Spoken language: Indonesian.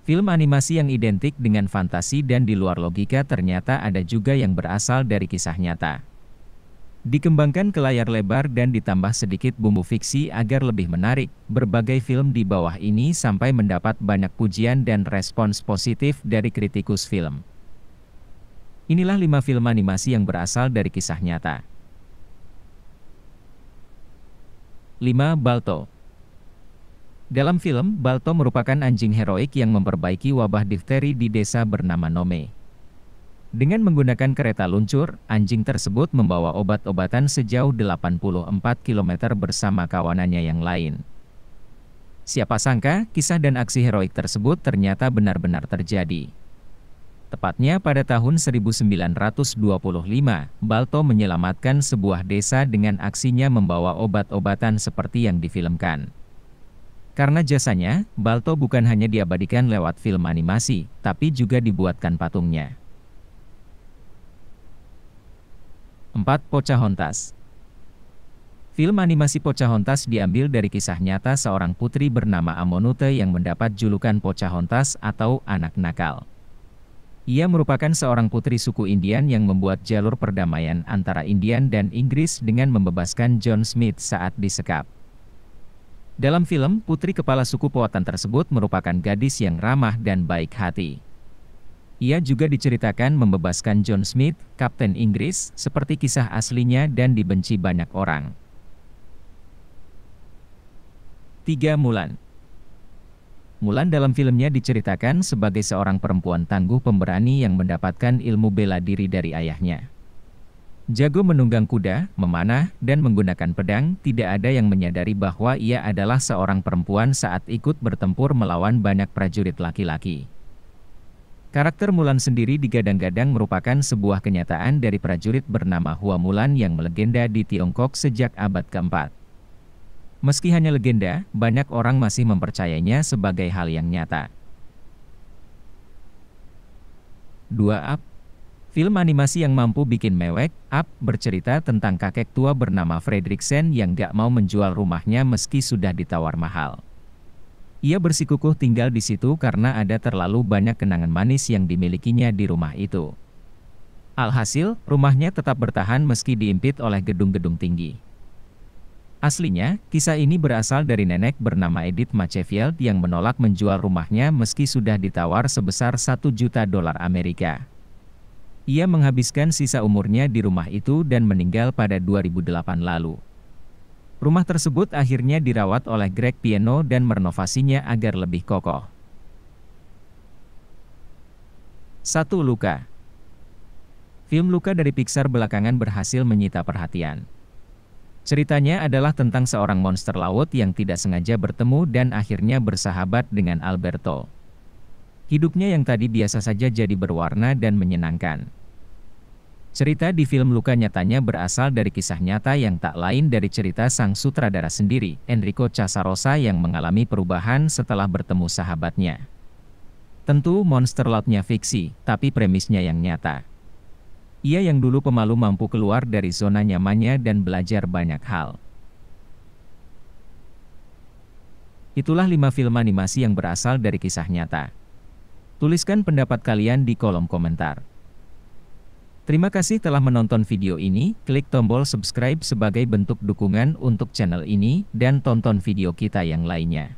Film animasi yang identik dengan fantasi dan di luar logika ternyata ada juga yang berasal dari kisah nyata. Dikembangkan ke layar lebar dan ditambah sedikit bumbu fiksi agar lebih menarik, berbagai film di bawah ini sampai mendapat banyak pujian dan respons positif dari kritikus film. Inilah 5 film animasi yang berasal dari kisah nyata. 5. Balto. Dalam film, Balto merupakan anjing heroik yang memperbaiki wabah difteri di desa bernama Nome. Dengan menggunakan kereta luncur, anjing tersebut membawa obat-obatan sejauh 84 km bersama kawanannya yang lain. Siapa sangka, kisah dan aksi heroik tersebut ternyata benar-benar terjadi. Tepatnya pada tahun 1925, Balto menyelamatkan sebuah desa dengan aksinya membawa obat-obatan seperti yang difilmkan. Karena jasanya, Balto bukan hanya diabadikan lewat film animasi, tapi juga dibuatkan patungnya. 4. Pocahontas. Film animasi Pocahontas diambil dari kisah nyata seorang putri bernama Amonute yang mendapat julukan Pocahontas atau anak nakal. Ia merupakan seorang putri suku Indian yang membuat jalur perdamaian antara Indian dan Inggris dengan membebaskan John Smith saat disekap. Dalam film, putri kepala suku Powhatan tersebut merupakan gadis yang ramah dan baik hati. Ia juga diceritakan membebaskan John Smith, Kapten Inggris, seperti kisah aslinya dan dibenci banyak orang. 3. Mulan. Mulan dalam filmnya diceritakan sebagai seorang perempuan tangguh pemberani yang mendapatkan ilmu bela diri dari ayahnya. Jago menunggang kuda, memanah, dan menggunakan pedang, tidak ada yang menyadari bahwa ia adalah seorang perempuan saat ikut bertempur melawan banyak prajurit laki-laki. Karakter Mulan sendiri digadang-gadang merupakan sebuah kenyataan dari prajurit bernama Hua Mulan yang melegenda di Tiongkok sejak abad ke-4. Meski hanya legenda, banyak orang masih mempercayainya sebagai hal yang nyata. 2. Up. Film animasi yang mampu bikin mewek, Up bercerita tentang kakek tua bernama Fredriksen yang gak mau menjual rumahnya meski sudah ditawar mahal. Ia bersikukuh tinggal di situ karena ada terlalu banyak kenangan manis yang dimilikinya di rumah itu. Alhasil, rumahnya tetap bertahan meski diimpit oleh gedung-gedung tinggi. Aslinya, kisah ini berasal dari nenek bernama Edith Machefield yang menolak menjual rumahnya meski sudah ditawar sebesar $1 juta Amerika. Ia menghabiskan sisa umurnya di rumah itu dan meninggal pada 2008 lalu. Rumah tersebut akhirnya dirawat oleh Greg Pieno dan merenovasinya agar lebih kokoh. 1. Luca. Film Luca dari Pixar belakangan berhasil menyita perhatian. Ceritanya adalah tentang seorang monster laut yang tidak sengaja bertemu dan akhirnya bersahabat dengan Alberto. Hidupnya yang tadi biasa saja jadi berwarna dan menyenangkan. Cerita di film Luca nyatanya berasal dari kisah nyata yang tak lain dari cerita sang sutradara sendiri, Enrico Casarosa yang mengalami perubahan setelah bertemu sahabatnya. Tentu monster lautnya fiksi, tapi premisnya yang nyata. Ia yang dulu pemalu mampu keluar dari zona nyamannya dan belajar banyak hal. Itulah 5 film animasi yang berasal dari kisah nyata. Tuliskan pendapat kalian di kolom komentar. Terima kasih telah menonton video ini, klik tombol subscribe sebagai bentuk dukungan untuk channel ini, dan tonton video kita yang lainnya.